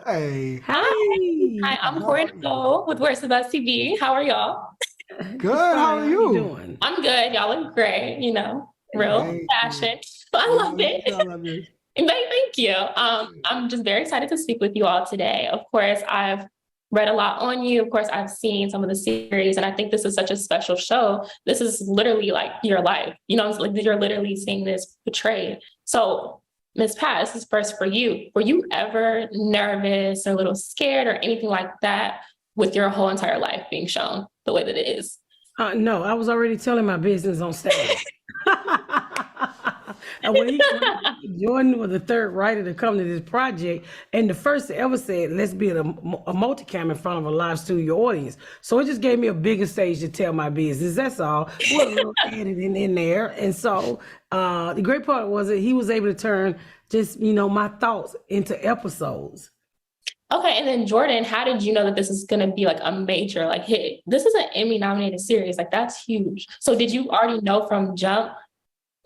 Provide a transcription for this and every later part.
Hey, Hi, Hey, I'm how Kori are you? Nicole with Where's the Best TV. How are y'all? Good. How fine. are How you you? doing? I'm good. Y'all look great, real Thank you. fashion. I You love know, you know I it. love you. Thank you. I'm just very excited to speak with you all today. Of course, I've read a lot on you. Of course, I've seen some of the series, and I think this is such a special show. This is literally like your life. It's like you're literally seeing this portrayed. So, Miss Pat, this is first for you. Were you ever nervous or a little scared or anything like that with your whole entire life being shown the way that it is? No, I was already telling my business on stage. And when Jordan was the third writer to come to this project, and the first to ever said, "Let's be a multicam in front of a live studio audience." So it just gave me a bigger stage to tell my business. That's all. With a little editing in there, and so the great part was that he was able to turn just my thoughts into episodes. Okay, and then Jordan, how did you know that this is going to be like a major like hit? This is an Emmy nominated series, like that's huge. So did you already know from jump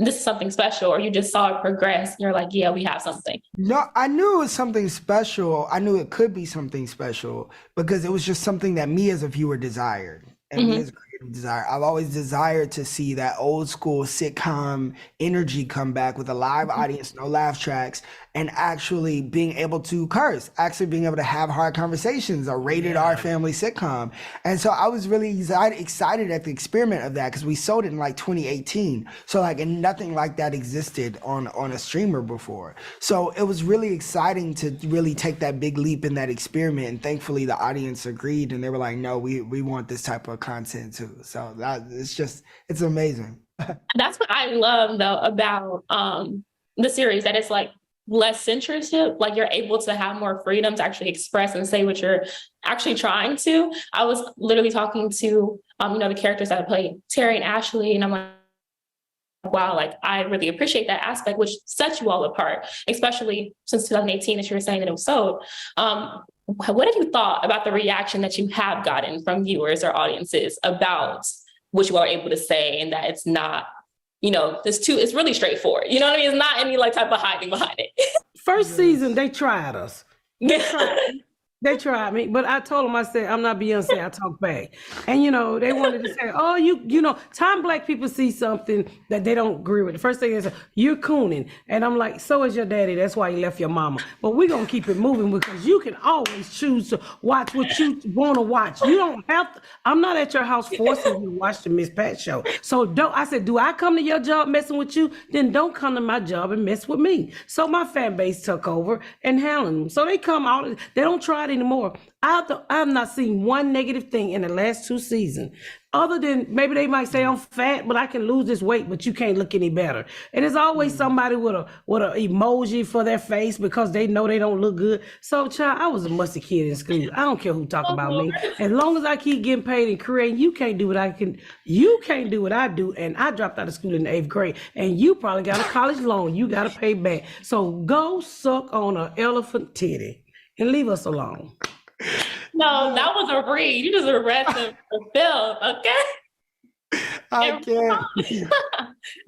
this is something special, or you just saw it progress and you're like, yeah, we have something? No, I knew it was something special. I knew it could be something special because it was just something that me as a viewer desired and me Hmm. as a creative desire. I've always desired to see that old school sitcom energy come back with a live audience, no laugh tracks, and actually being able to curse, actually being able to have hard conversations, a rated R Yeah. family sitcom. And so I was really excited at the experiment of that because we sold it in like 2018. So like, and nothing like that existed on a streamer before. So it was really exciting to really take that big leap in that experiment. And thankfully the audience agreed and they were like, no, we want this type of content too. So that it's amazing. That's what I love though about the series, that it's like less censorship, like you're able to have more freedom to actually express and say what you're actually trying to. I was literally talking to the characters that I play, Terry and Ashley, and I'm like, wow, like I really appreciate that aspect, which sets you all apart, especially since 2018 that you were saying that it was sold. What have you thought about the reaction that you have gotten from viewers or audiences about what you are able to say, and that it's not, it's really straightforward. You know what I mean? It's not any like type of hiding behind it. First season, Yes. they tried us. They tried. They tried me, but I told them, I said, I'm not Beyonce, I talk back. And they wanted to say, oh, time black people see something that they don't agree with. The first thing is, you're cooning. And I'm like, so is your daddy. That's why he left your mama. But we're going to keep it moving because you can always choose to watch what you want to watch. You don't have to. I'm not at your house forcing you to watch the Miss Pat show. So I said, do I come to your job messing with you? Then don't come to my job and mess with me. So my fan base took over and handled them. So they come out, they don't try it anymore. I have not seen one negative thing in the last two seasons, other than maybe they might say I'm fat, but I can lose this weight, but you can't look any better. And there's always Mm. somebody with a emoji for their face because they know they don't look good. So, child, I was a musty kid in school. I don't care who talk Oh, about Lord. me. As long as I keep getting paid and creating, you can't do what I can. You can't do what I do. And I dropped out of school in the eighth grade, and you probably got a college loan you got to pay back. So go suck on an elephant titty and leave us alone. No, No, that was a read. You just read the film, okay? I And can't.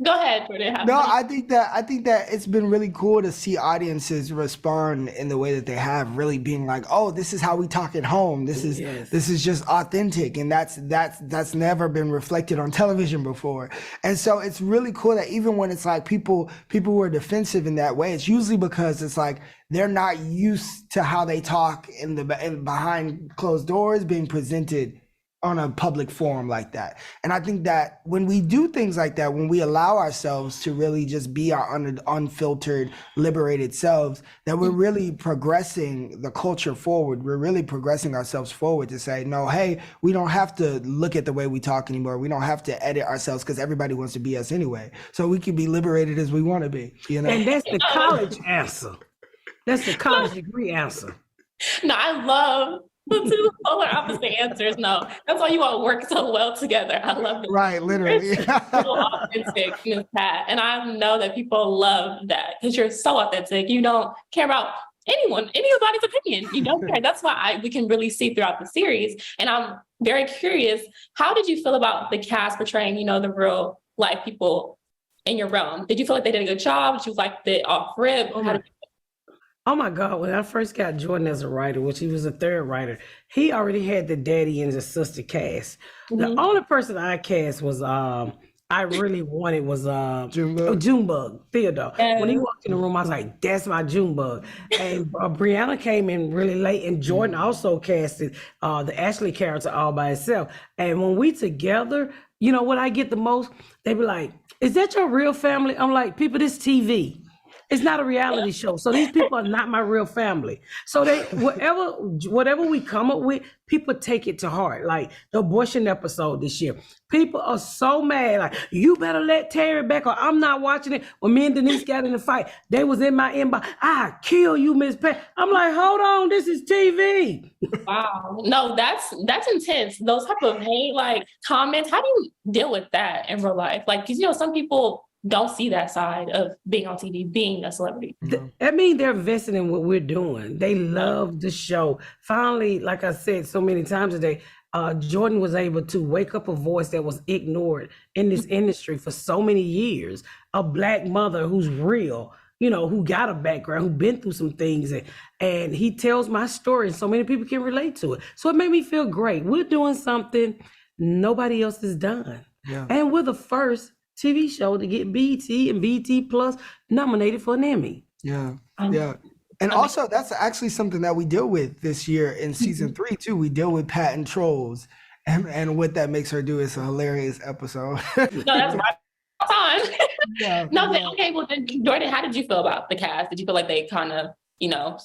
go ahead, Jordan. No, I think that it's been really cool to see audiences respond in the way that they have, really being like, "Oh, this is how we talk at home. This is Yes. this is just authentic," and that's never been reflected on television before. And so it's really cool that even when it's like people were defensive in that way, it's usually because it's like they're not used to how they talk in behind closed doors being presented on a public forum like that. And I think that when we do things like that, when we allow ourselves to really just be our unfiltered, liberated selves, that we're really progressing the culture forward. We're really progressing ourselves forward to say, no, hey, we don't have to look at the way we talk anymore. We don't have to edit ourselves because everybody wants to be us anyway. So we can be liberated as we want to be, you know? And that's the college answer. That's the college degree answer. No, I love the two polar opposite answers. No, that's why you all work so well together. I love it. Right, You're literally. just so authentic, Miss Pat, and I know that people love that because you're so authentic. You don't care about anybody's opinion. You don't care. That's why we can really see throughout the series. And I'm very curious. How did you feel about the cast portraying, the real life people in your realm? Did you feel like they did a good job? Did you like the off rip? Oh How my did Oh my God, when I first got Jordan as a writer, which he was a third writer, he already had the daddy and the sister cast. The Mhm. only person I cast was I really wanted was Junebug. Junebug, Theodore. When he Yeah. walked in the room, I was like, that's my Junebug. And Brianna came in really late, and Jordan also casted the Ashley character all by itself. And when we together, you know what I get the most? They be like, is that your real family? I'm like, people, this TV. It's not a reality show. So these people are not my real family. So they whatever we come up with, people take it to heart. Like the abortion episode this year. People are so mad. Like, you better let Terry back or I'm not watching it. When me and Denise got in the fight, they was in my inbox. I kill you, Miss Pat. I'm like, hold on, this is TV. Wow. No, that's intense. Those type of hate like comments. How do you deal with that in real life? Like, because some people don't see that side of being on TV, being a celebrity. I mean, they're invested in what we're doing. They love the show. Finally, like I said so many times today, Jordan was able to wake up a voice that was ignored in this industry for so many years. A Black mother who's real, who got a background, who been through some things, and he tells my story, and so many people can relate to it. So it made me feel great. We're doing something nobody else has done, and we're the first TV show to get BET and BET Plus nominated for an Emmy. Yeah. And also, that's actually something that we deal with this year in season 3 too. We deal with patent trolls, and what that makes her do is a hilarious episode. No, that's my time. Yeah, Okay. Well, then, Jordan, how did you feel about the cast? Did you feel like they kind of,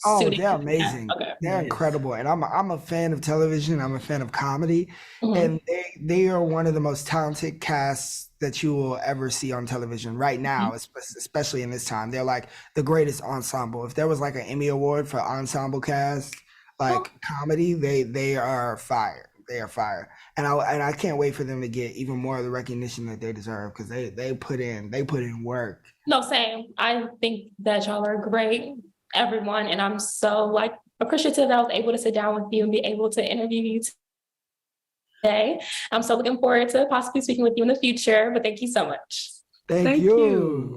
Oh, suited they're you? amazing. Okay. They're incredible. And I'm a fan of television. I'm a fan of comedy. Mhm. And they are one of the most talented casts that you will ever see on television right now, especially in this time. They're like the greatest ensemble. If there was like an Emmy Award for ensemble cast, like comedy, they are fire. They are fire. And I can't wait for them to get even more of the recognition that they deserve because they put in work. No, same. I think that y'all are great, everyone. And I'm so appreciative that I was able to sit down with you and be able to interview you today. I'm so looking forward to possibly speaking with you in the future, but thank you so much. Thank you.